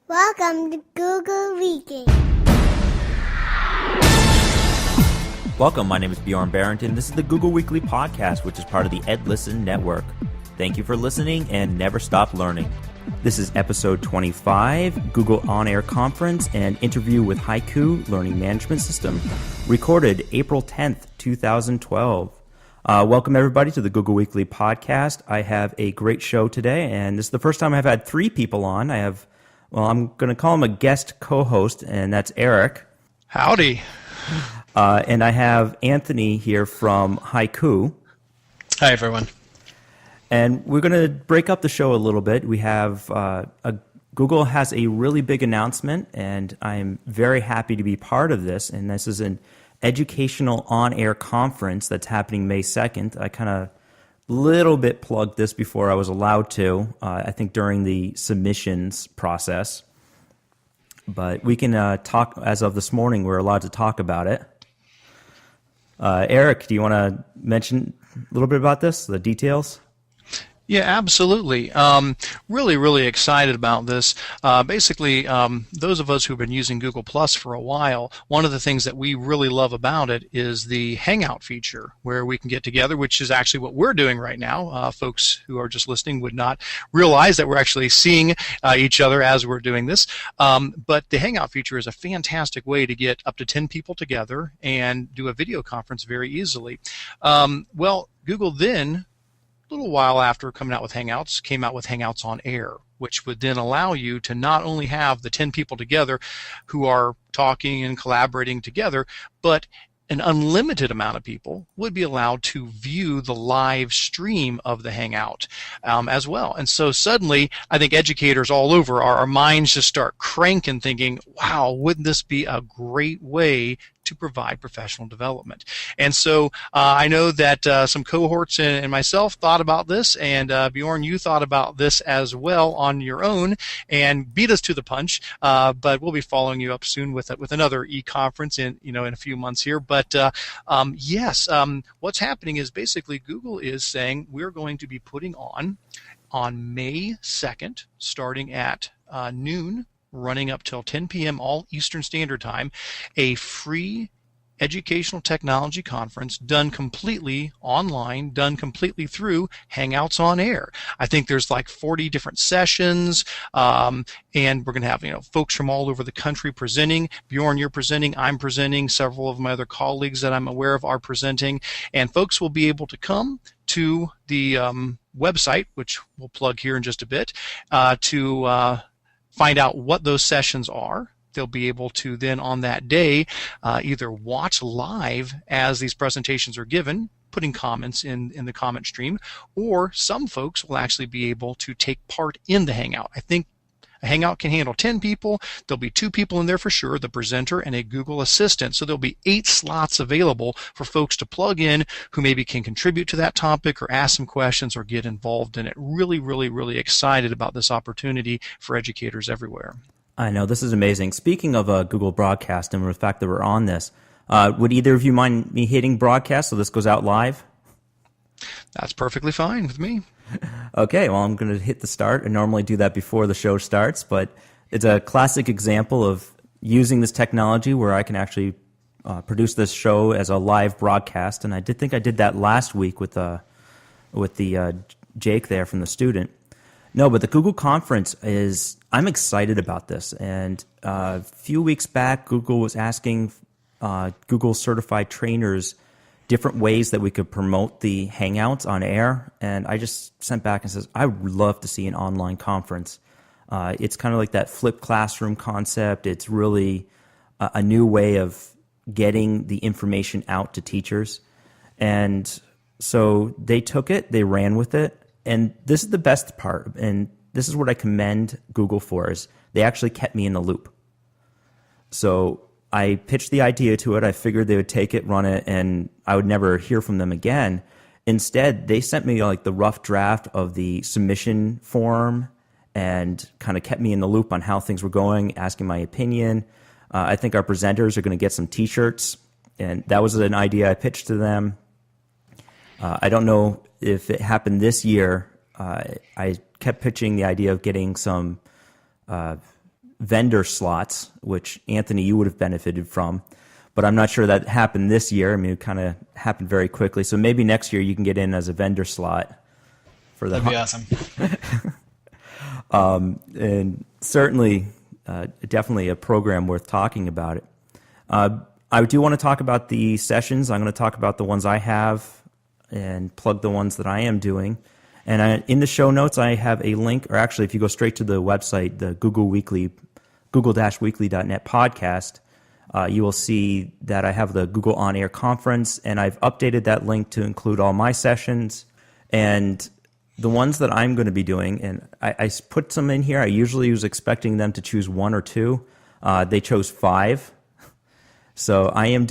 Welcome to Google Weekly. Welcome, my name is Bjorn Barrington. This is the Google Weekly Podcast, which is part of the EdListen Network. Thank you for listening and never stop learning. This is episode 25, Google On-Air Conference and interview with Haiku Learning Management System, recorded April 10th, 2012. Welcome, everybody, to the Google Weekly Podcast. I have a great show today, and this is the first time I've had three people on. I'm going to call him a guest co-host, and that's Eric. Howdy. And I have Anthony here from Haiku. Hi, everyone. And we're going to break up the show a little bit. We have Google has a really big announcement, and I'm very happy to be part of this. And this is an educational on-air conference that's happening May 2nd. I kind of little bit plugged this before I was allowed to, I think during the submissions process. But we can talk, as of this morning, we're allowed to talk about it. Eric, do you want to mention a little bit about this, the details? Yeah, absolutely. Really excited about this. Basically, those of us who've been using Google Plus for a while, one of the things that we really love about it is the Hangout feature, where we can get together, which is actually what we're doing right now. Folks who are just listening would not realize that we're actually seeing each other as we're doing this. But the Hangout feature is a fantastic way to get up to 10 people together and do a video conference very easily. Google then, a little while after coming out with Hangouts, came out with Hangouts on Air, which would then allow you to not only have the 10 people together who are talking and collaborating together, but an unlimited amount of people would be allowed to view the live stream of the Hangout as well. And so suddenly, I think educators all over, our minds just start cranking, thinking, wow, wouldn't this be a great way to provide professional development? And so I know that some cohorts and myself thought about this, and Bjorn, you thought about this as well on your own and beat us to the punch. But we'll be following you up soon with another e-conference in a few months here. But yes, what's happening is basically Google is saying we're going to be putting on May 2nd, starting at noon, running up till 10 p.m. all Eastern Standard Time, a free educational technology conference done completely online, done completely through Hangouts on Air. I think there's like 40 different sessions, and we're going to have folks from all over the country presenting. Bjorn, you're presenting. I'm presenting. Several of my other colleagues that I'm aware of are presenting, and folks will be able to come to the website, which we'll plug here in just a bit, to find out what those sessions are. They'll be able to then on that day either watch live as these presentations are given, putting comments in the comment stream, or some folks will actually be able to take part in the Hangout. I think a Hangout can handle 10 people. There'll be 2 people in there for sure, the presenter and a Google Assistant. So there'll be 8 slots available for folks to plug in who maybe can contribute to that topic or ask some questions or get involved in it. Really excited about this opportunity for educators everywhere. I know, this is amazing. Speaking of Google Broadcast and the fact that we're on this, would either of you mind me hitting broadcast so this goes out live? That's perfectly fine with me. Okay, well, I'm going to hit the start. I normally do that before the show starts, but it's a classic example of using this technology where I can actually produce this show as a live broadcast. And I did think I did that last week with the Jake there from the student. No, but the Google conference I'm excited about this. And a few weeks back, Google was asking Google certified trainers different ways that we could promote the Hangouts on air. And I just sent back and says, I would love to see an online conference. It's kind of like that flipped classroom concept. It's really a new way of getting the information out to teachers. And so they took it, they ran with it. And this is the best part. And this is what I commend Google for, is they actually kept me in the loop. So I pitched the idea to it. I figured they would take it, run it, and I would never hear from them again. Instead, they sent me like the rough draft of the submission form and kind of kept me in the loop on how things were going, asking my opinion. I think our presenters are going to get some T-shirts, and that was an idea I pitched to them. I don't know if it happened this year. I kept pitching the idea of getting some vendor slots, which Anthony, you would have benefited from. But I'm not sure that happened this year. I mean, it kind of happened very quickly. So maybe next year you can get in as a vendor slot for the. That'd be awesome. And certainly, definitely a program worth talking about it. I do want to talk about the sessions. I'm going to talk about the ones I have and plug the ones that I am doing. And in the show notes, I have a link, or actually, if you go straight to the website, the google-weekly.net podcast, you will see that I have the Google On Air conference, and I've updated that link to include all my sessions and the ones that I'm going to be doing. And I put some in here. I usually was expecting them to choose one or two. They chose 5. So I am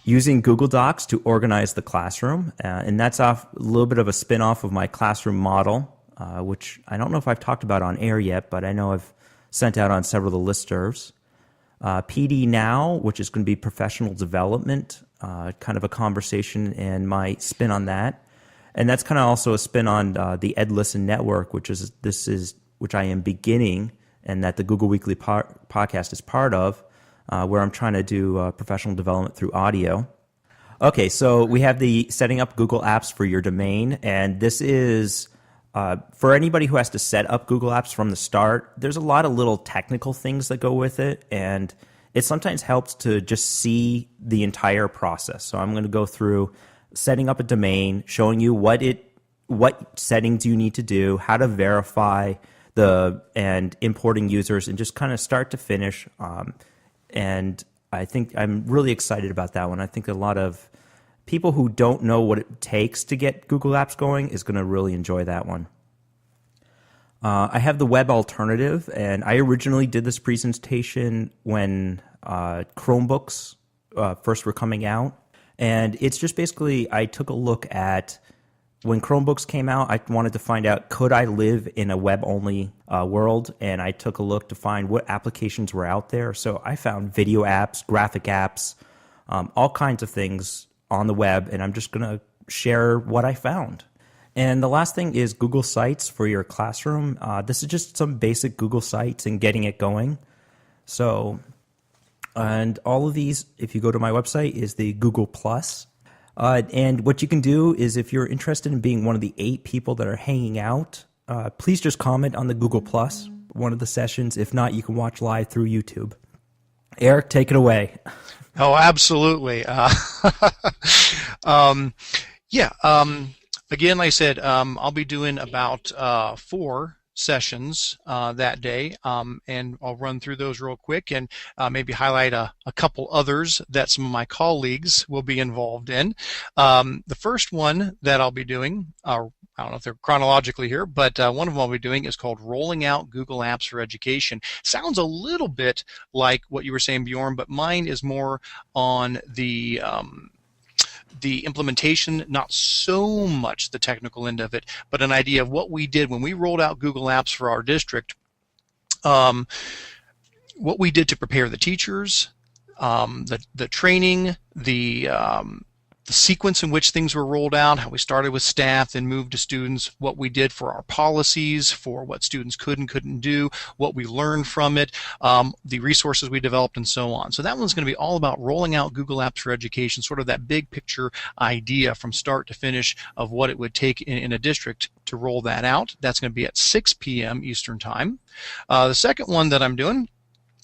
using Google Docs to organize the classroom, and that's a little bit of a spin-off of my classroom model, which I don't know if I've talked about on air yet, but I know I've sent out on several of the listservs. PD Now, which is going to be professional development, kind of a conversation and my spin on that. And that's kind of also a spin on the EdListen Network, which I am beginning, and that the Google Weekly podcast is part of. Where I'm trying to do professional development through audio. Okay, so we have the setting up Google Apps for your domain, and this is for anybody who has to set up Google Apps from the start. There's a lot of little technical things that go with it, and it sometimes helps to just see the entire process. So I'm going to go through setting up a domain, showing you what settings you need to do, how to verify and importing users, and just kind of start to finish. And I think I'm really excited about that one. I think a lot of people who don't know what it takes to get Google Apps going is going to really enjoy that one. I have the web alternative, and I originally did this presentation when Chromebooks first were coming out. And it's just basically, I took a look at when Chromebooks came out, I wanted to find out, could I live in a web-only world? And I took a look to find what applications were out there. So I found video apps, graphic apps, all kinds of things on the web, and I'm just going to share what I found. And the last thing is Google Sites for your classroom. This is just some basic Google Sites and getting it going. So, and all of these, if you go to my website, is the Google Plus. And what you can do is, if you're interested in being one of the 8 people that are hanging out, please just comment on the Google Plus, one of the sessions. If not, you can watch live through YouTube. Eric, take it away. Oh, absolutely. Again, like I said, I'll be doing about 4 sessions that day, and I'll run through those real quick and maybe highlight a couple others that some of my colleagues will be involved in. The first one that I'll be doing, I don't know if they're chronologically here, but one of them I'll be doing is called Rolling Out Google Apps for Education. Sounds a little bit like what you were saying, Bjorn, but mine is more on the implementation, not so much the technical end of it, but an idea of what we did when we rolled out Google Apps for our district, what we did to prepare the teachers, the training, the sequence in which things were rolled out, how we started with staff, then moved to students, what we did for our policies, for what students could and couldn't do, what we learned from it, the resources we developed, and so on. So that one's going to be all about rolling out Google Apps for Education, sort of that big picture idea from start to finish of what it would take in a district to roll that out. That's going to be at 6 p.m. Eastern Time. The second one that I'm doing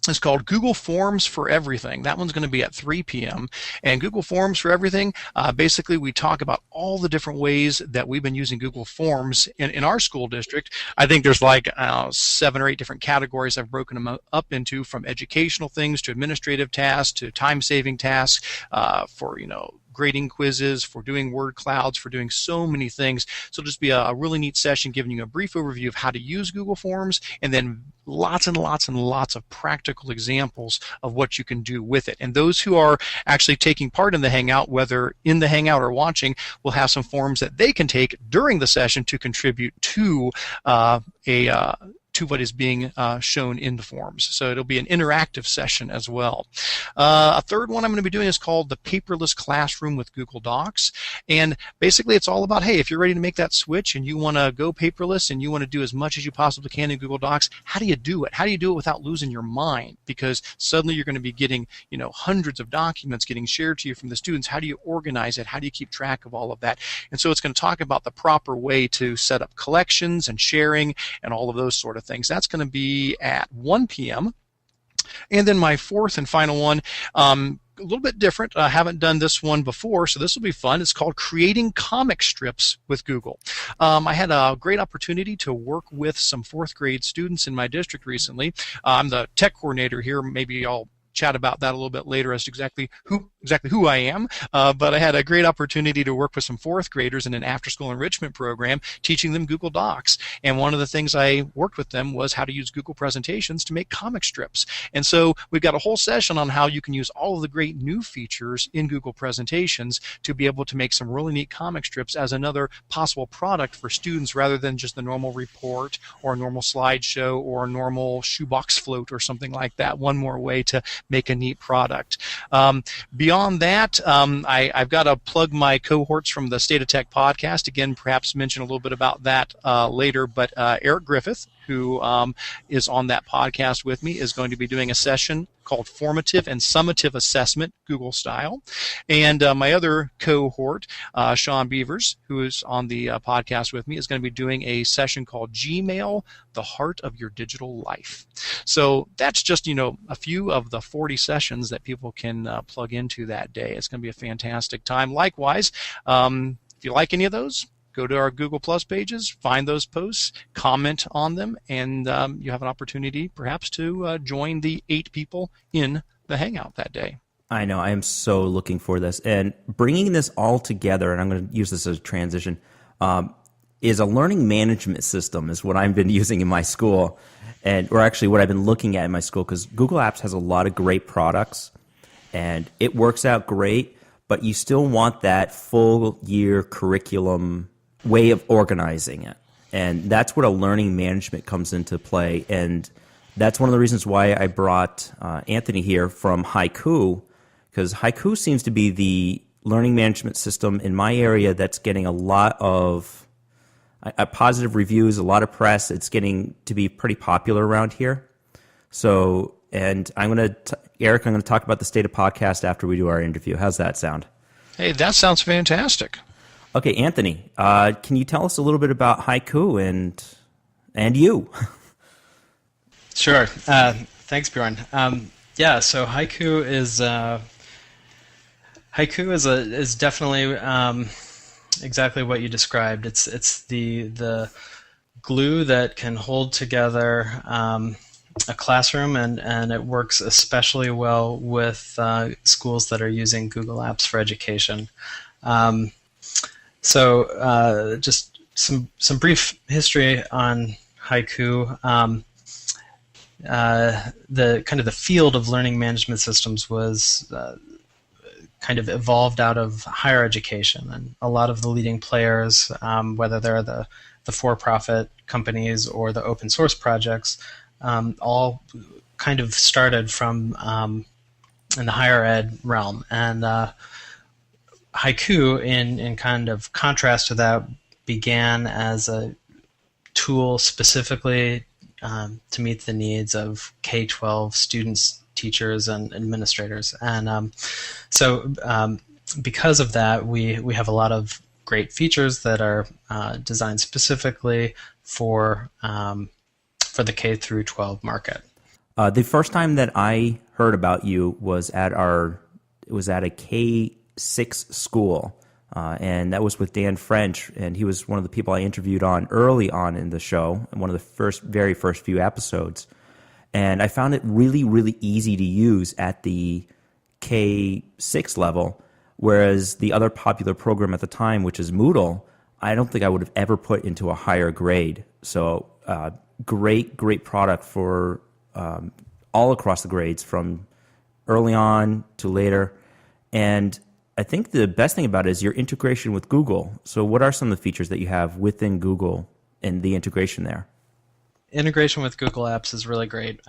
is called Google Forms for Everything. That one's going to be at 3 p.m. And Google Forms for Everything, basically we talk about all the different ways that we've been using Google Forms in our school district. I think there's like 7 or 8 different categories I've broken them up into, from educational things to administrative tasks to time-saving tasks, for grading quizzes, for doing word clouds, for doing so many things. So it'll just be a really neat session giving you a brief overview of how to use Google Forms, and then lots and lots and lots of practical examples of what you can do with it. And those who are actually taking part in the Hangout, whether in the Hangout or watching, will have some forms that they can take during the session to contribute to to what is being shown in the forms. So it'll be an interactive session as well. A third one I'm going to be doing is called the Paperless Classroom with Google Docs. And basically it's all about, hey, if you're ready to make that switch and you want to go paperless and you want to do as much as you possibly can in Google Docs, how do you do it? How do you do it without losing your mind? Because suddenly you're going to be getting, hundreds of documents getting shared to you from the students. How do you organize it? How do you keep track of all of that? And so it's going to talk about the proper way to set up collections and sharing and all of those sort of things. That's going to be at 1 p.m. And then my fourth and final one, a little bit different. I haven't done this one before, so this will be fun. It's called Creating Comic Strips with Google. I had a great opportunity to work with some fourth grade students in my district recently. I'm the tech coordinator here. Maybe I'll chat about that a little bit later as to exactly who I am. But I had a great opportunity to work with some fourth graders in an after-school enrichment program, teaching them Google Docs. And one of the things I worked with them was how to use Google presentations to make comic strips. And so we've got a whole session on how you can use all of the great new features in Google presentations to be able to make some really neat comic strips as another possible product for students rather than just the normal report or a normal slideshow or a normal shoebox float or something like that. One more way to make a neat product. Beyond that, I've got to plug my cohorts from the State of Tech podcast. Again, perhaps mention a little bit about that later, but Eric Griffith, who is on that podcast with me, is going to be doing a session called Formative and Summative Assessment, Google style. And my other cohort, Sean Beavers, who is on the podcast with me, is going to be doing a session called Gmail, the Heart of Your Digital Life. So that's just, a few of the 40 sessions that people can plug into that day. It's going to be a fantastic time. Likewise, if you like any of those, go to our Google Plus pages, find those posts, comment on them, and you have an opportunity perhaps to join the 8 people in the Hangout that day. I know. I am so looking for this. And bringing this all together, and I'm going to use this as a transition, is a learning management system is what I've been using in my school, or actually what I've been looking at in my school, because Google Apps has a lot of great products, and it works out great, but you still want that full year curriculum way of organizing it. And that's where a learning management comes into play. And that's one of the reasons why I brought Anthony here from Haiku, because Haiku seems to be the learning management system in my area that's getting a lot of positive reviews, a lot of press. It's getting to be pretty popular around here. So, and Eric, I'm going to talk about the State of Podcast after we do our interview. How's that sound? Hey, that sounds fantastic. Okay, Anthony, can you tell us a little bit about Haiku and you? Sure. Thanks, Bjorn. So Haiku is definitely exactly what you described. It's the glue that can hold together a classroom, and it works especially well with schools that are using Google Apps for education. So just some brief history on Haiku. The field of learning management systems was kind of evolved out of higher education, and a lot of the leading players, whether they're the for-profit companies or the open source projects, all kind of started from in the higher ed realm. And Haiku, in kind of contrast to that, began as a tool specifically to meet the needs of K-12 students, teachers, and administrators. And so because of that, we have a lot of great features that are designed specifically for the K through 12 market. The first time that I heard about you was at a K-6 school, and that was with Dan French, and he was one of the people I interviewed on early on in the show, in one of the very first few episodes. And I found it really, really easy to use at the K-6 level, whereas the other popular program at the time, which is Moodle, I don't think I would have ever put into a higher grade. So great product for all across the grades, from early on to later. And I think the best thing about it is your integration with Google. So what are some of the features that you have within Google and the integration there? integration with Google Apps is really great.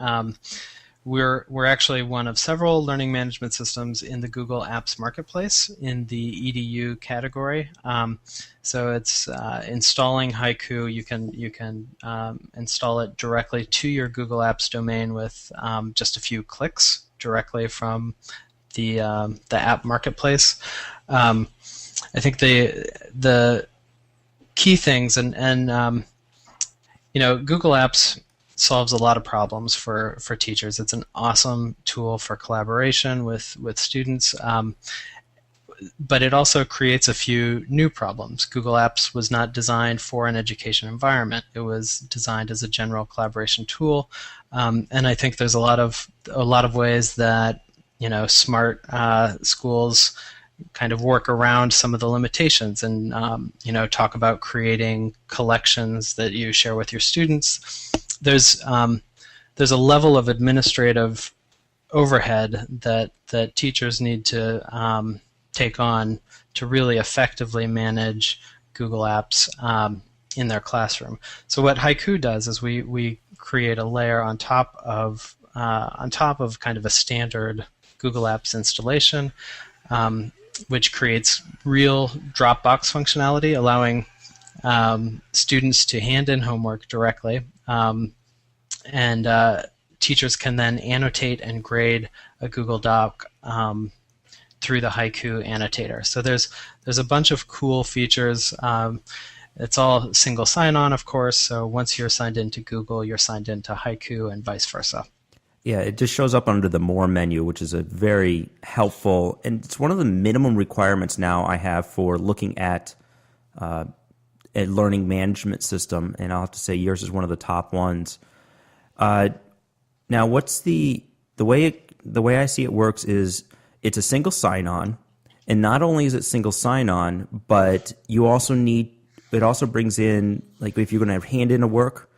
We're actually one of several learning management systems in the Google Apps Marketplace in the EDU category. So it's installing Haiku. You can install it directly to your Google Apps domain with just a few clicks directly from the app marketplace. I think the key things and Google Apps solves a lot of problems for teachers. It's an awesome tool for collaboration with students, but it also creates a few new problems. Google Apps was not designed for an education environment. It was designed as a general collaboration tool, and I think there's a lot of ways that smart schools kind of work around some of the limitations and talk about creating collections that you share with your students. There's a level of administrative overhead that teachers need to take on to really effectively manage Google Apps in their classroom. So what Haiku does is we create a layer on top of kind of a standard Google Apps installation, which creates real Dropbox functionality, allowing students to hand in homework directly, and teachers can then annotate and grade a Google Doc through the Haiku annotator. So there's a bunch of cool features. It's all single sign-on, of course, so once you're signed into Google, you're signed into Haiku and vice versa. Yeah, it just shows up under the More menu, which is a very helpful, and it's one of the minimum requirements now I have for looking at a learning management system, and I'll have to say yours is one of the top ones. Now, what's the way I see it works is it's a single sign-on, and not only is it single sign-on, but it also brings in, like if you're going to hand in a work,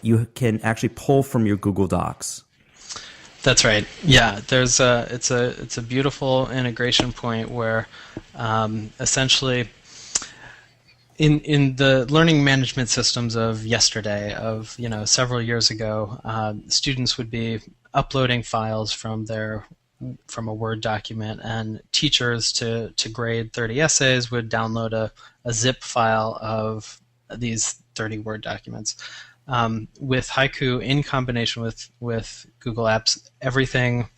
you can actually pull from your Google Docs. That's right. Yeah, it's a beautiful integration point where essentially in the learning management systems of yesterday, of several years ago, students would be uploading files from a Word document, and teachers to grade 30 essays would download a zip file of these 30 Word documents. With Haiku, in combination with Google Apps, everything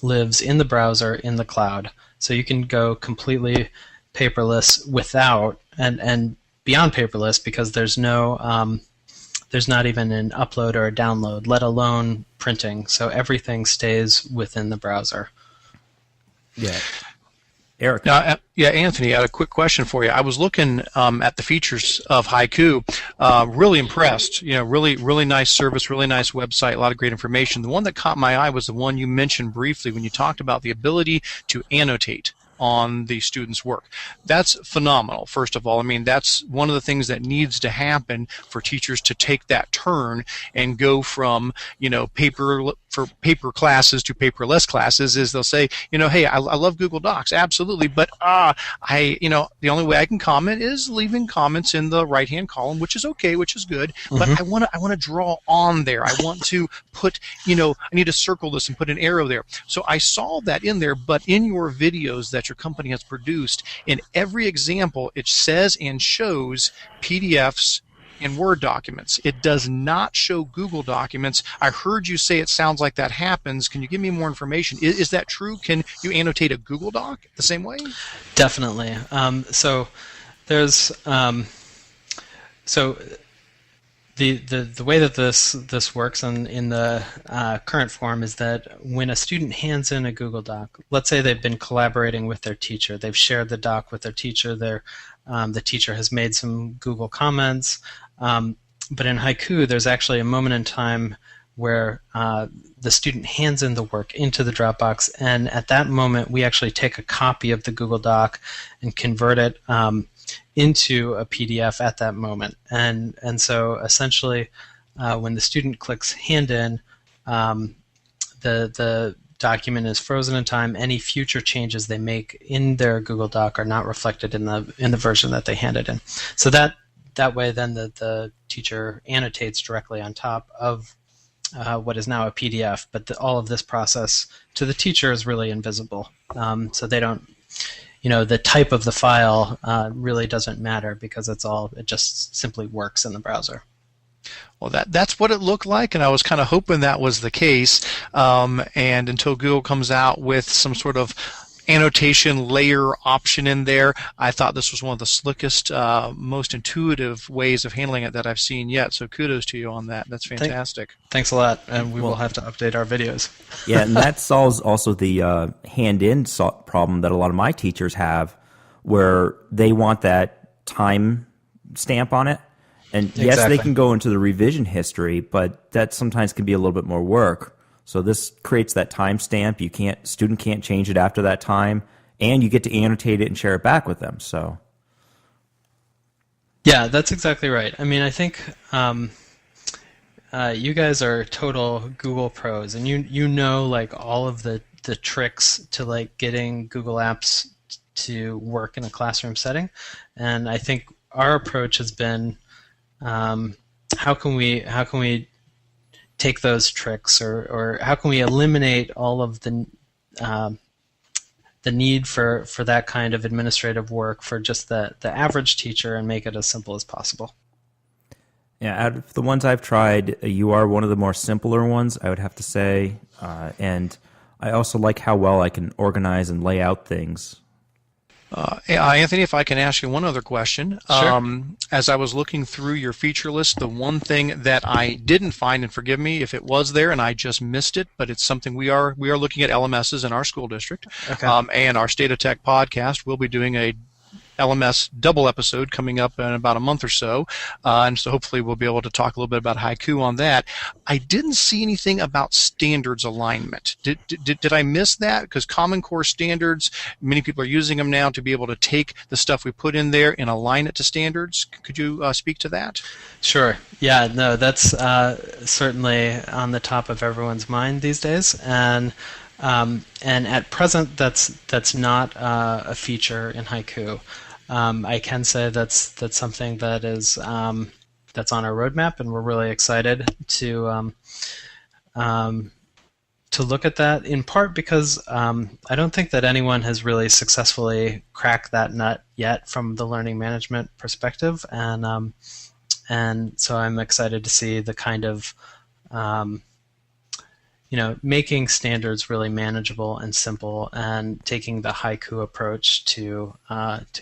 lives in the browser, in the cloud. So you can go completely paperless without, and beyond paperless, because there's not even an upload or a download, let alone printing. So everything stays within the browser. Yeah. Eric. Now, Anthony, I had a quick question for you. I was looking at the features of Haiku, really impressed. Really nice service, really nice website, a lot of great information. The one that caught my eye was the one you mentioned briefly when you talked about the ability to annotate on the student's work. That's phenomenal, first of all. I mean, that's one of the things that needs to happen for teachers to take that turn and go from, paper classes to paperless classes, is they'll say, hey, I love Google Docs, absolutely, but the only way I can comment is leaving comments in the right-hand column, which is okay, which is good, but I want to draw on there. I want to put, I need to circle this and put an arrow there. So I saw that in there, but in your videos that your company has produced, in every example, it says and shows PDFs and Word documents. It does not show Google documents. I heard you say it sounds like that happens. Can you give me more information? Is that true? Can you annotate a Google Doc the same way? Definitely. So there's the way that this works in the current form is that when a student hands in a Google Doc, let's say they've been collaborating with their teacher, they've shared the doc with their teacher, the teacher has made some Google comments, but in Haiku there's actually a moment in time where the student hands in the work into the Dropbox, and at that moment we actually take a copy of the Google Doc and convert it into a PDF at that moment. And so essentially when the student clicks hand in, the document is frozen in time. Any future changes they make in their Google Doc are not reflected in the version that they handed in. So that way, then the teacher annotates directly on top of what is now a PDF, but all of this process to the teacher is really invisible. So they don't, the type of the file really doesn't matter because it just simply works in the browser. Well, that's what it looked like, and I was kind of hoping that was the case. And until Google comes out with some sort of annotation layer option in there, I thought this was one of the slickest, most intuitive ways of handling it that I've seen yet. So kudos to you on that. That's fantastic. Thanks a lot, and we will have to update our videos. Yeah, and that solves also the hand-in problem that a lot of my teachers have, where they want that time stamp on it. And yes, Exactly. they can go into the revision history, but that sometimes can be a little bit more work. So this creates that timestamp. Student can't change it after that time, and you get to annotate it and share it back with them. So, yeah, that's exactly right. I mean, I think you guys are total Google pros, and you know like all of the tricks to like getting Google Apps to work in a classroom setting. And I think our approach has been, how can we take those tricks, or how can we eliminate all of the need for that kind of administrative work for just the average teacher and make it as simple as possible. yeah, out of the ones I've tried, you are one of the more simpler ones, I would have to say. And I also like how well I can organize and lay out things. Anthony, if I can ask you one other question. Sure. As I was looking through your feature list, the one thing that I didn't find, and forgive me if it was there and I just missed it, but it's something we are looking at LMSs in our school district. Okay. And our State of Tech podcast will be doing a LMS double episode coming up in about a month or so, and so hopefully we'll be able to talk a little bit about Haiku on that. I didn't see anything about standards alignment. Did I miss that? Because Common Core standards, many people are using them now to be able to take the stuff we put in there and align it to standards. Could you speak to that? Sure. Yeah, no, that's certainly on the top of everyone's mind these days, and at present that's not a feature in Haiku. I can say that's something that is that's on our roadmap, and we're really excited to look at that. In part because I don't think that anyone has really successfully cracked that nut yet from the learning management perspective, and so I'm excited to see the kind of making standards really manageable and simple, and taking the Haiku approach to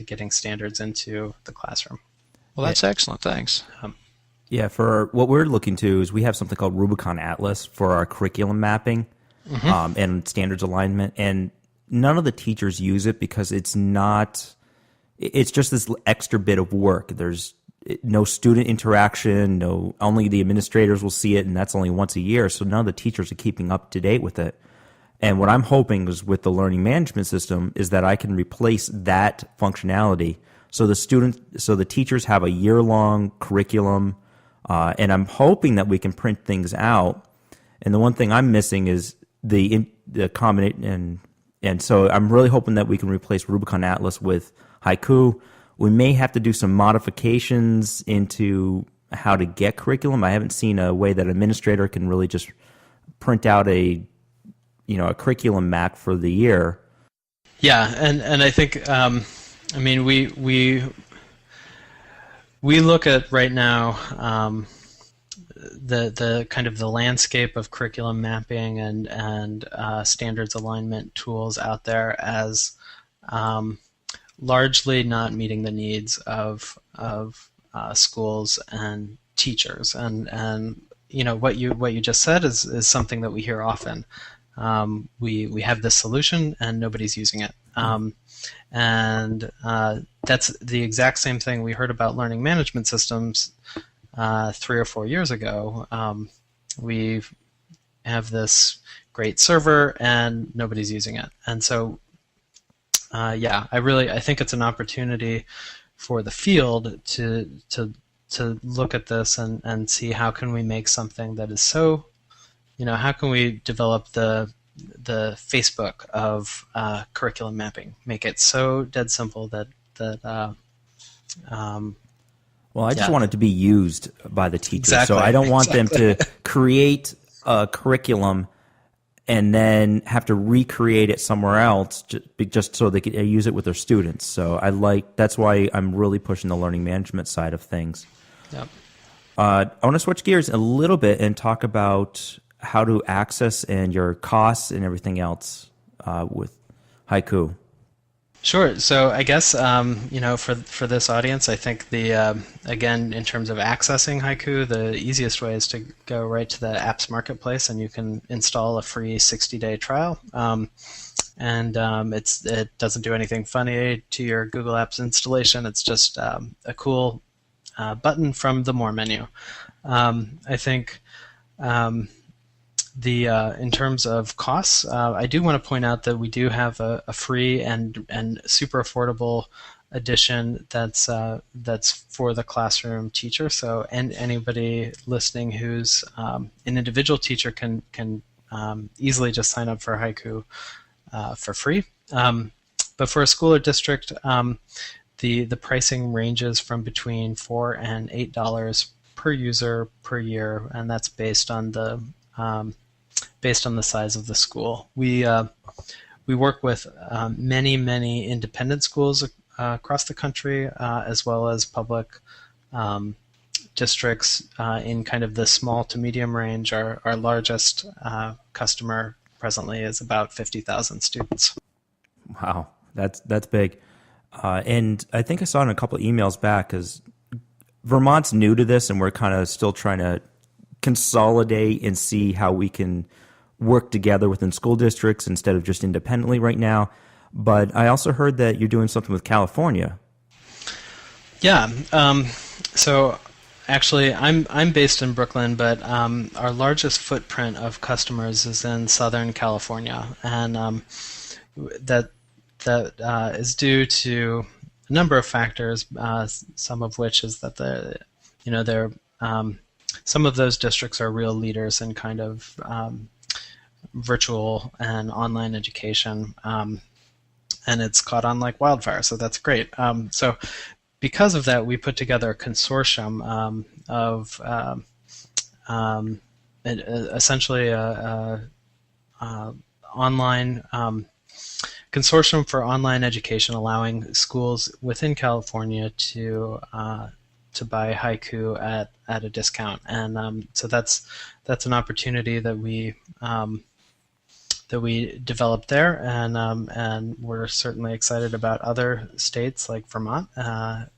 getting standards into the classroom. Well, that's excellent. Thanks. Yeah, for what we're looking to is we have something called Rubicon Atlas for our curriculum mapping and standards alignment, and none of the teachers use it because it's just this extra bit of work. There's no student interaction, only the administrators will see it, and that's only once a year, so none of the teachers are keeping up to date with it. And what I'm hoping is with the learning management system is that I can replace that functionality so the teachers have a year-long curriculum, and I'm hoping that we can print things out. And the one thing I'm missing is the combination, and so I'm really hoping that we can replace Rubicon Atlas with Haiku. We may have to do some modifications into how to get curriculum. I haven't seen a way that an administrator can really just print out a curriculum map for the year. Yeah, and I think we look at right now the kind of the landscape of curriculum mapping and standards alignment tools out there as largely not meeting the needs of schools and teachers, and what you just said is something that we hear often. We have this solution and nobody's using it, and that's the exact same thing we heard about learning management systems 3 or 4 years ago. We have this great server and nobody's using it, and so. I think it's an opportunity for the field to look at this and see how can we make something that is so, how can we develop the Facebook of curriculum mapping, make it so dead simple that Well, I just Yeah. want it to be used by the teachers. Exactly. So I don't want them to create a curriculum and then have to recreate it somewhere else just so they can use it with their students. So that's why I'm really pushing the learning management side of things. Yep. I want to switch gears a little bit and talk about how to access and your costs and everything else with Haiku. Sure. So I guess for this audience, I think again, in terms of accessing Haiku, the easiest way is to go right to the apps marketplace, and you can install a free 60-day trial. It doesn't do anything funny to your Google Apps installation. It's just a cool button from the More menu. I think. In terms of costs, I do want to point out that we do have a free and super affordable edition that's for the classroom teacher. So anybody listening who's an individual teacher can easily just sign up for Haiku for free. But for a school or district, the pricing ranges from between $4 and $8 per user per year, and that's based on the size of the school. We work with many independent schools across the country, as well as public districts in kind of the small to medium range. Our largest customer presently is about 50,000 students. Wow, that's big. And I think I saw in a couple of emails back, because Vermont's new to this, and we're kind of still trying to consolidate and see how we can work together within school districts instead of just independently right now. But I also heard that you're doing something with California. Yeah. So actually, I'm based in Brooklyn, but our largest footprint of customers is in Southern California, and that is due to a number of factors. Some of which is that they're some of those districts are real leaders in kind of virtual and online education, and it's caught on like wildfire, so that's great. So because of that, we put together a consortium of essentially a online consortium for online education, allowing schools within California to buy Haiku at a discount, and so that's an opportunity that we developed there, and we're certainly excited about other states like Vermont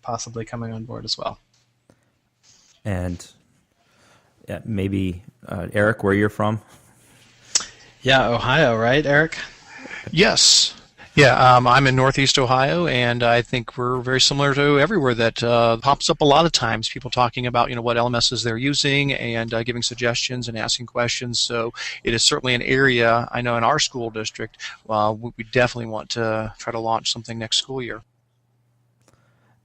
possibly coming on board as well. And maybe Eric, where you're from? Yeah, Ohio, right, Eric? Yes. Yeah, I'm in Northeast Ohio, and I think we're very similar to everywhere that pops up a lot of times. People talking about what LMSs they're using and giving suggestions and asking questions. So it is certainly an area I know in our school district. We definitely want to try to launch something next school year.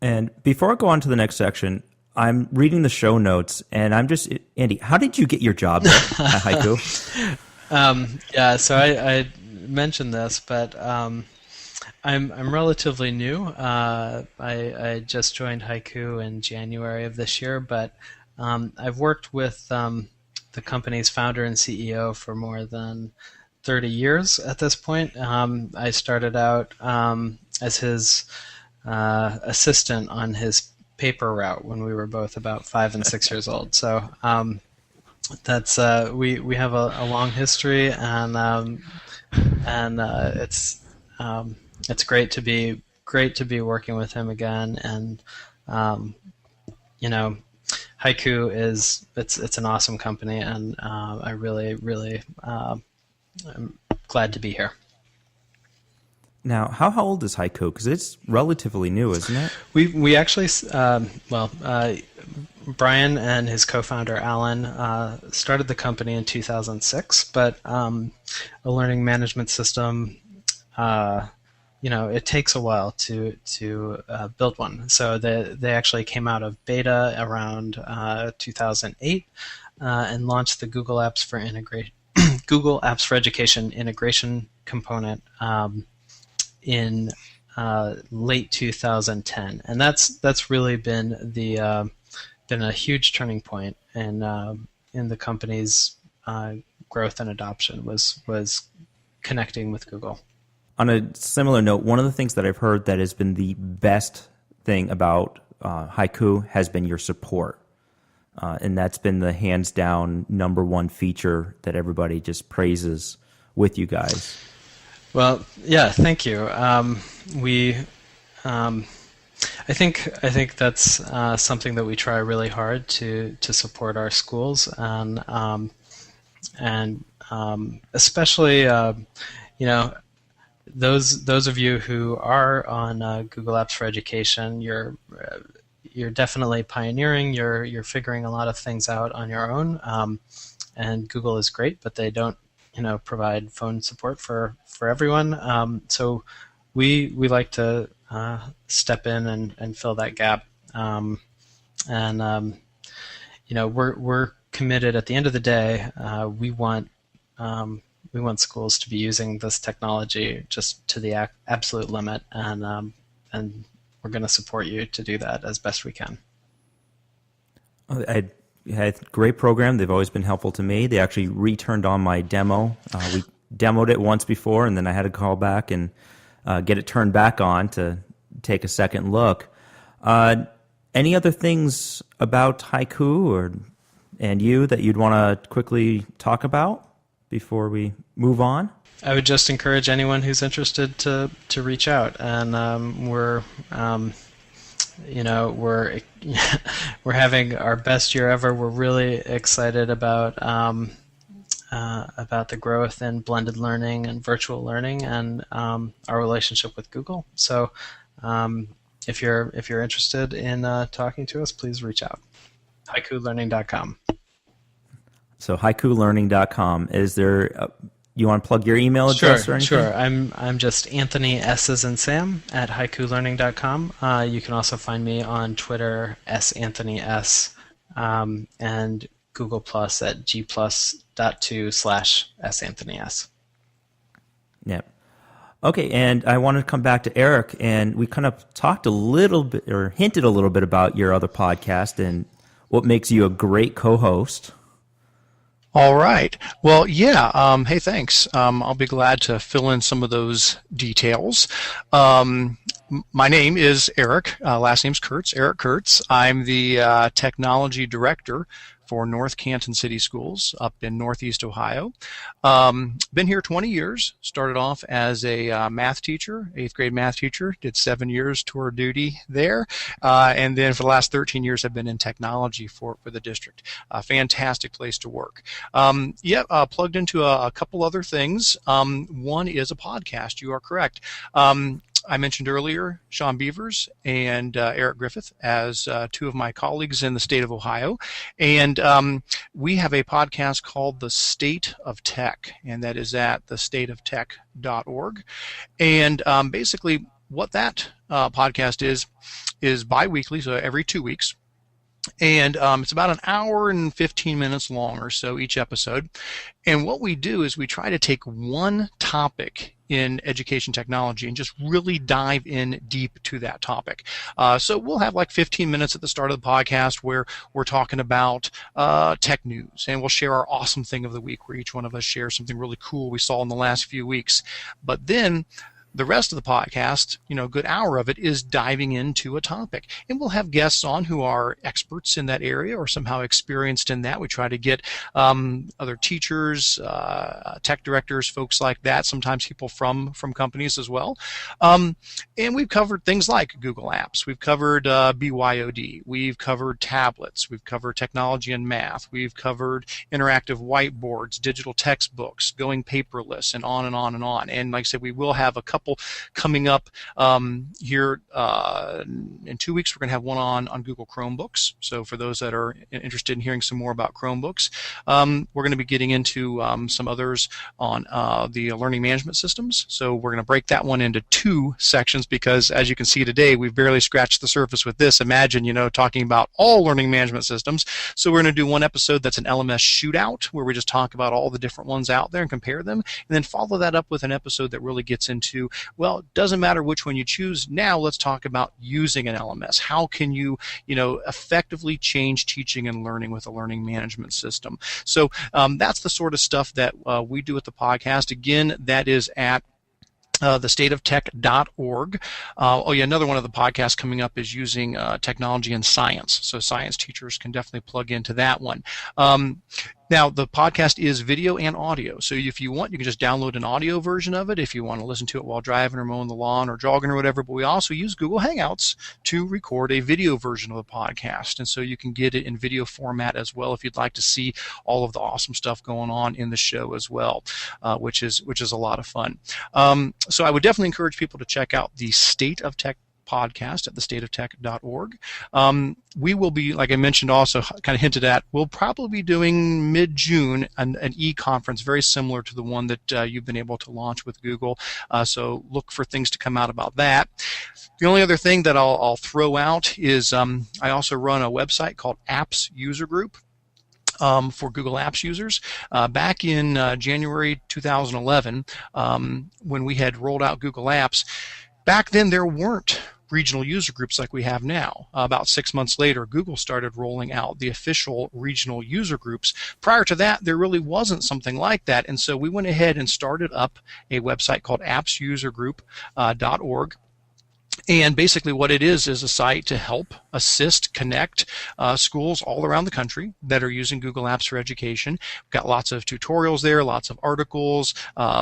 And before I go on to the next section, I'm reading the show notes, and Andy, how did you get your job there at Haiku? Yeah, so I mentioned this, but I'm relatively new. I just joined Haiku in January of this year, but I've worked with the company's founder and CEO for more than 30 years at this point. I started out as his assistant on his paper route when we were both about 5 and 6 years old. So that's we have a long history, and it's great to be working with him again. And Haiku it's an awesome company, and I really I'm glad to be here. Now, how old is Haiku? Because it's relatively new, isn't it? We actually Brian and his co-founder Alan started the company in 2006, but a learning management system, it takes a while to build one. So they actually came out of beta around 2008 and launched the Google Apps for Education integration component in late 2010, and that's really been been a huge turning point in the company's growth and adoption was connecting with Google. On a similar note, one of the things that I've heard that has been the best thing about Haiku has been your support. And that's been the hands down number one feature that everybody just praises with you guys. Well, yeah, thank you. I think that's something that we try really hard to support our schools, and especially those of you who are on Google Apps for Education. You're definitely pioneering. You're figuring a lot of things out on your own, and Google is great, but they don't provide phone support for everyone. So we like to step in and fill that gap. We're committed. At the end of the day, we want schools to be using this technology just to the absolute limit, and we're going to support you to do that as best we can. I had a great program. They've always been helpful to me. They actually returned on my demo. We demoed it once before, and then I had to call back and get it turned back on to take a second look. Any other things about Haiku and you that you'd want to quickly talk about before we move on? I would just encourage anyone who's interested to reach out, and we're having our best year ever. We're really excited about the growth in blended learning and virtual learning, and our relationship with Google. So, if you're interested in talking to us, please reach out. HaikuLearning.com. So HaikuLearning.com. Is there? You want to plug your email address or anything? Sure. I'm just Anthony S as in Sam at HaikuLearning.com. You can also find me on Twitter SAnthonyS, and Google Plus at g+.2/SAnthonyS. Yep. Okay, and I want to come back to Eric, and we kind of talked a little bit or hinted a little bit about your other podcast and what makes you a great co-host. All right. Well, yeah. Hey, thanks. I'll be glad to fill in some of those details. My name is Eric. Last name's Kurtz, Eric Kurtz. I'm the technology director for North Canton City Schools up in Northeast Ohio. Been here 20 years. Started off as a math teacher, 8th grade math teacher. Did 7 years tour duty there. And then for the last 13 years, I've been in technology for the district. A fantastic place to work. Plugged into a couple other things. One is a podcast. You are correct. I mentioned earlier Sean Beavers and Eric Griffith as two of my colleagues in the state of Ohio. And we have a podcast called The State of Tech, and that is at thestateoftech.org. And basically what that podcast is bi-weekly, so every 2 weeks. And it's about an hour and 15 minutes long or so each episode. And what we do is we try to take one topic in education technology and just really dive in deep to that topic. So we'll have like 15 minutes at the start of the podcast where we're talking about tech news, and we'll share our awesome thing of the week where each one of us shares something really cool we saw in the last few weeks. But then the rest of the podcast, a good hour of it, is diving into a topic. And we'll have guests on who are experts in that area or somehow experienced in that. We try to get other teachers, tech directors, folks like that, sometimes people from companies as well. And we've covered things like Google Apps. We've covered BYOD. We've covered tablets. We've covered technology and math. We've covered interactive whiteboards, digital textbooks, going paperless, and on and on and on. And like I said, we will have a couple coming up here in 2 weeks. We're going to have one on Google Chromebooks. So for those that are interested in hearing some more about Chromebooks, we're going to be getting into some others on the learning management systems. So we're going to break that one into 2 sections because, as you can see today, we've barely scratched the surface with this. Imagine, talking about all learning management systems. So we're going to do one episode that's an LMS shootout where we just talk about all the different ones out there and compare them, and then follow that up with an episode that really gets into Well, it doesn't matter which one you choose. Now let's talk about using an LMS. How can you, effectively change teaching and learning with a learning management system? So that's the sort of stuff that we do at the podcast. Again, that is at thestateoftech.org. Another one of the podcasts coming up is using technology and science. So science teachers can definitely plug into that one. Now, the podcast is video and audio. So if you want, you can just download an audio version of it if you want to listen to it while driving or mowing the lawn or jogging or whatever. But we also use Google Hangouts to record a video version of the podcast. And so you can get it in video format as well if you'd like to see all of the awesome stuff going on in the show as well, which is a lot of fun. So I would definitely encourage people to check out the State of Tech podcast at thestateoftech.org. We will be, like I mentioned, also kind of hinted at, we'll probably be doing mid-June an e-conference very similar to the one that you've been able to launch with Google. So look for things to come out about that. The only other thing that I'll throw out is I also run a website called Apps User Group. For Google Apps users. Back in January 2011, when we had rolled out Google Apps, back then there weren't regional user groups like we have now. About 6 months later, Google started rolling out the official regional user groups. Prior to that, there really wasn't something like that, and so we went ahead and started up a website called appsusergroup.org. And basically what it is a site to help, assist, connect schools all around the country that are using Google Apps for education. We've got lots of tutorials there, lots of articles,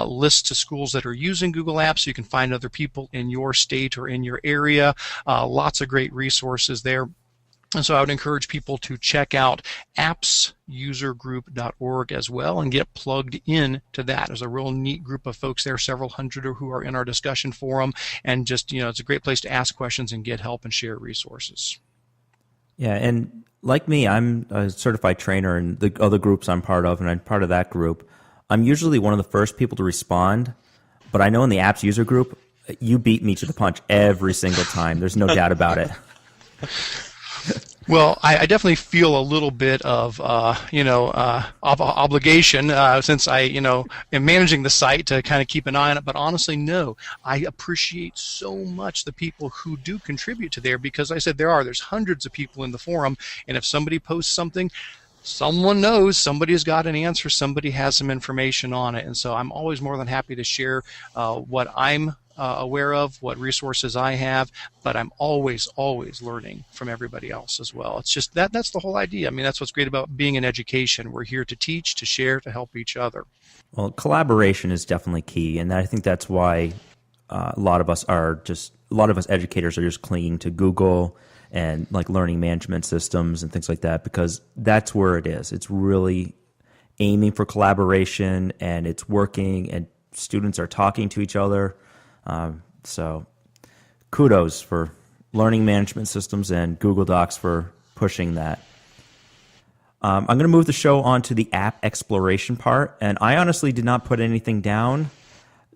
lists of schools that are using Google Apps so you can find other people in your state or in your area. Lots of great resources there. And so I would encourage people to check out appsusergroup.org as well and get plugged in to that. There's a real neat group of folks there, several hundred who are in our discussion forum, and just, it's a great place to ask questions and get help and share resources. Yeah, and like me, I'm a certified trainer in the other groups I'm part of, and I'm part of that group. I'm usually one of the first people to respond, but I know in the Apps User Group, you beat me to the punch every single time. There's no doubt about it. Well, I definitely feel a little bit of, obligation since I, am managing the site to kind of keep an eye on it. But honestly, no, I appreciate so much the people who do contribute to there because I said there's hundreds of people in the forum, and if somebody posts something, someone knows, somebody's got an answer, somebody has some information on it. And so I'm always more than happy to share what I'm aware of, what resources I have, but I'm always learning from everybody else as well. It's just that's the whole idea. I mean, that's what's great about being in education. We're here to teach, to share, to help each other. Well, collaboration is definitely key, and I think that's why a lot of us educators are just clinging to Google and like learning management systems and things like that, because that's where it is. It's really aiming for collaboration, and it's working, and students are talking to each other. So kudos for learning management systems and Google Docs for pushing that. I'm going to move the show on to the app exploration part, and I honestly did not put anything down,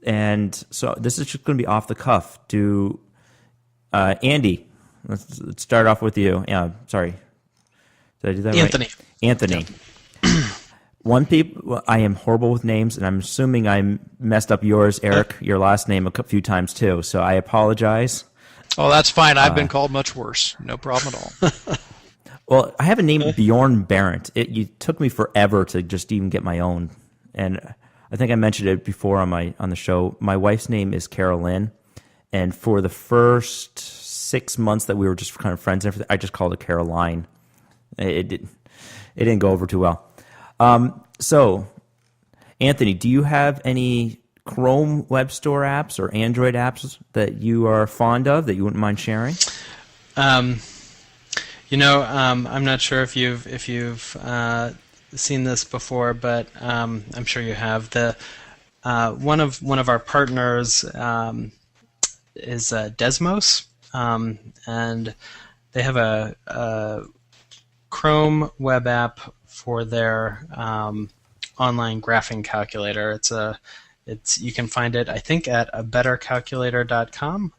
and so this is just going to be off the cuff. Andy, let's start off with you. Yeah, sorry. Did I do that Anthony. right? Anthony. Yeah. I am horrible with names, and I'm assuming I messed up yours, Eric, your last name a few times too, so I apologize. Oh, that's fine. I've been called much worse. No problem at all. Well, I have a name, Bjorn Barent. It took me forever to just even get my own, and I think I mentioned it before on the show. My wife's name is Carolyn, and for the first 6 months that we were just kind of friends and everything, I just called it Caroline. It didn't go over too well. So, Anthony, do you have any Chrome Web Store apps or Android apps that you are fond of that you wouldn't mind sharing? I'm not sure if you've seen this before, but I'm sure you have. One of our partners is Desmos, and they have a Chrome web app for their online graphing calculator. You can find it, I think, at abettercalculator.com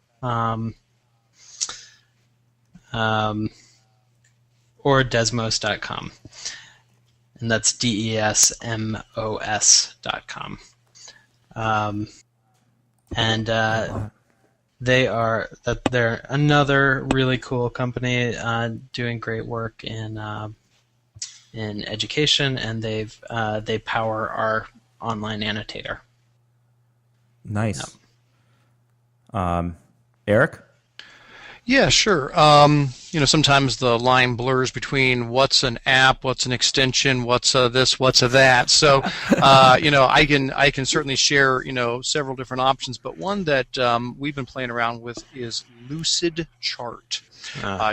or desmos.com, and that's DESMOS.com. And they're another really cool company doing great work in education, and they power our online annotator. Nice. Yep. Eric? Yeah, sure. Sometimes the line blurs between what's an app, what's an extension, what's a this, what's a that. So, I can certainly share, several different options, but one that we've been playing around with is Lucid Chart.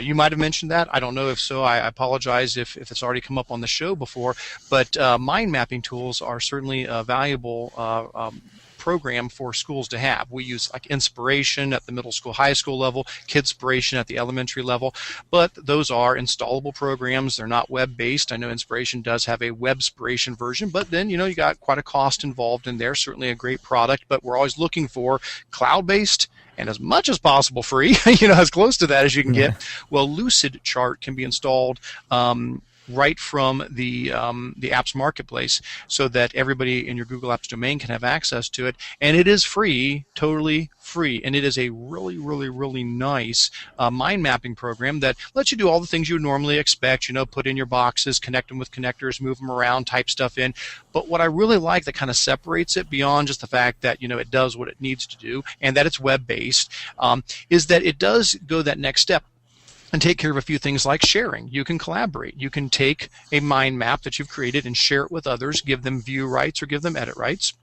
You might have mentioned that. I don't know if so. I apologize if it's already come up on the show before, but mind mapping tools are certainly a valuable program for schools to have. We use like Inspiration at the middle school, high school level, Kidspiration at the elementary level, but those are installable programs. They're not web-based. I know Inspiration does have a Webspiration version, but then, you got quite a cost involved in there. Certainly a great product, but we're always looking for cloud-based and as much as possible free, as close to that as you can get. Well, Lucid Chart can be installed right from the apps marketplace, so that everybody in your Google Apps domain can have access to it, and it is free, totally free, and it is a really, really, really nice mind mapping program that lets you do all the things you would normally expect. Put in your boxes, connect them with connectors, move them around, type stuff in. But what I really like that kind of separates it beyond just the fact that it does what it needs to do and that it's web based, is that it does go that next step and take care of a few things like sharing. You can collaborate. You can take a mind map that you've created and share it with others, give them view rights or give them edit rights.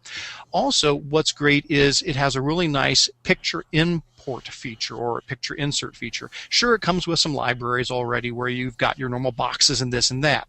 Also, what's great is it has a really nice picture import feature or a picture insert feature. Sure, it comes with some libraries already where you've got your normal boxes and this and that.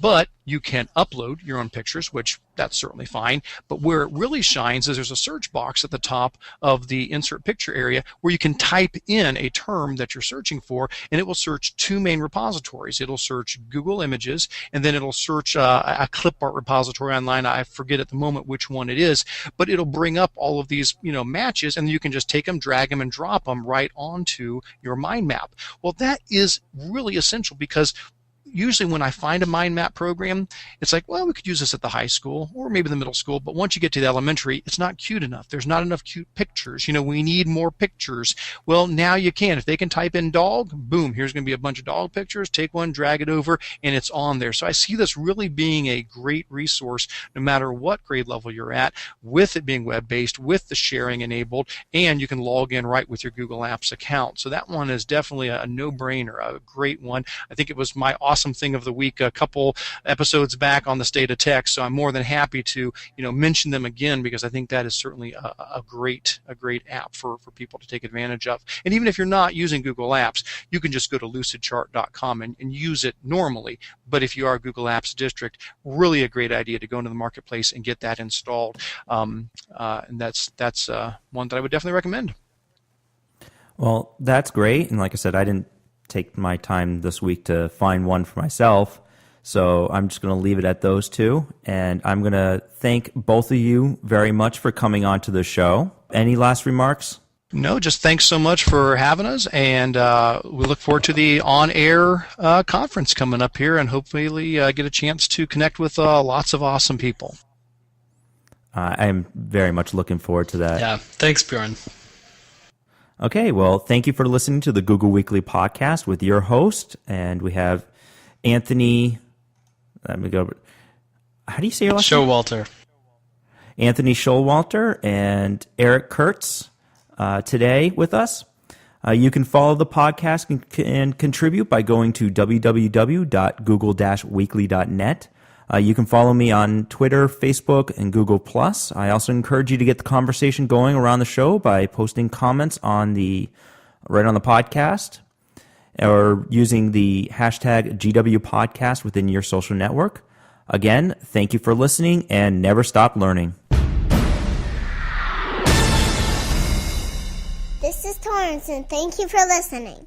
But you can upload your own pictures, which that's certainly fine. But where it really shines is there's a search box at the top of the insert picture area where you can type in a term that you're searching for, and it will search two main repositories. It'll search Google Images, and then it'll search a clip art repository online. I forget at the moment which one it is, but it'll bring up all of these matches, and you can just take them, drag them, and drop them right onto your mind map. Well, that is really essential, because usually when I find a mind map program, it's like, well, we could use this at the high school or maybe the middle school, but once you get to the elementary, it's not cute enough. There's not enough cute pictures. We need more pictures. Well, now you can. If they can type in dog, boom, here's going to be a bunch of dog pictures. Take one, drag it over, and it's on there. So I see this really being a great resource no matter what grade level you're at, with it being web-based, with the sharing enabled, and you can log in right with your Google Apps account. So that one is definitely a no-brainer, a great one. I think it was my awesome thing of the week a couple episodes back on the state of tech, so I'm more than happy to mention them again, because I think that is certainly a great app for people to take advantage of. And even if you're not using Google Apps, you can just go to lucidchart.com and use it normally. But if you are a Google Apps district, really a great idea to go into the marketplace and get that installed. And that's one that I would definitely recommend. Well, that's great. And like I said, I didn't take my time this week to find one for myself, so I'm just going to leave it at those two. And I'm going to thank both of you very much for coming on to the show. Any last remarks? No, just thanks so much for having us, and we look forward to the on-air conference coming up here, and hopefully get a chance to connect with lots of awesome people. I am very much looking forward to that. Yeah, thanks, Bjorn. Okay, well, thank you for listening to the Google Weekly Podcast with your host, and we have Anthony. Let me go. How do you say your last name? Showalter. Anthony Showalter and Eric Kurtz today with us. You can follow the podcast and contribute by going to www.google-weekly.net. You can follow me on Twitter, Facebook, and Google+. I also encourage you to get the conversation going around the show by posting comments right on the podcast, or using the hashtag GWPodcast within your social network. Again, thank you for listening, and never stop learning. This is Torrance, and thank you for listening.